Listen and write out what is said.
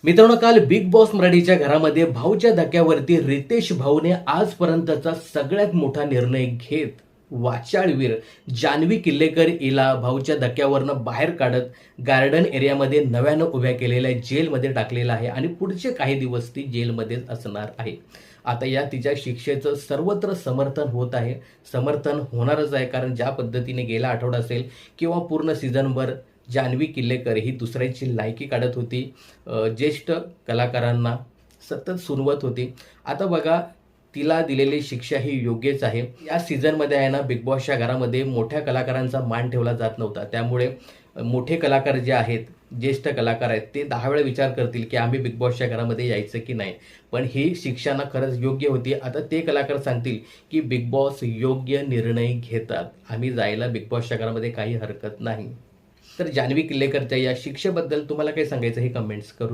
मित्रांनो, काल big boss मराठीच्या घरामध्ये भाऊच्या धक्क्यावरती रितेश भाऊने आजपर्यंतचा सगळ्यात मोठा निर्णय घेत वाचाळवीर जान्हवी किल्लेकर हिला भाऊच्या धक्क्यावरनं बाहेर काढत गार्डन एरियामध्ये नव्यानं उभ्या केलेल्या जेलमध्ये टाकलेलं आहे आणि पुढचे काही दिवस ती जेलमध्येच असणार आहे. आता या तिच्या शिक्षेचं सर्वत्र समर्थन होत आहे, समर्थन होणारच आहे. कारण ज्या पद्धतीने गेला आठवडा असेल किंवा पूर्ण सीझनभर जान्हवी किल्लेकर ही दुसऱ्याची लायकी काढत होती, ज्येष्ठ कलाकारांना सतत सुनवत होती. आता बघा, तिला दिलेली शिक्षा ही योग्यच आहे. या सीझनमध्ये आहे ना, बिग बॉसच्या घरामध्ये मोठ्या कलाकारांचा मान ठेवला जात नव्हता. त्यामुळे मोठे कलाकार जे आहेत, ज्येष्ठ कलाकार आहेत, ते 10 वेळा विचार करतील की आम्ही बिग बॉसच्या घरामध्ये यायचं की नाही. पण ही शिक्षा ना खरंच योग्य होती. आता ते कलाकार सांगतील की बिग बॉस योग्य निर्णय घेतात, आम्ही जायला बिग बॉसच्या घरामध्ये काही हरकत नाही. तर जान्हवी किल्लेकरच्या या शिक्षेबद्दल तुम्हाला काय सांगायचं हे कमेंट्स करून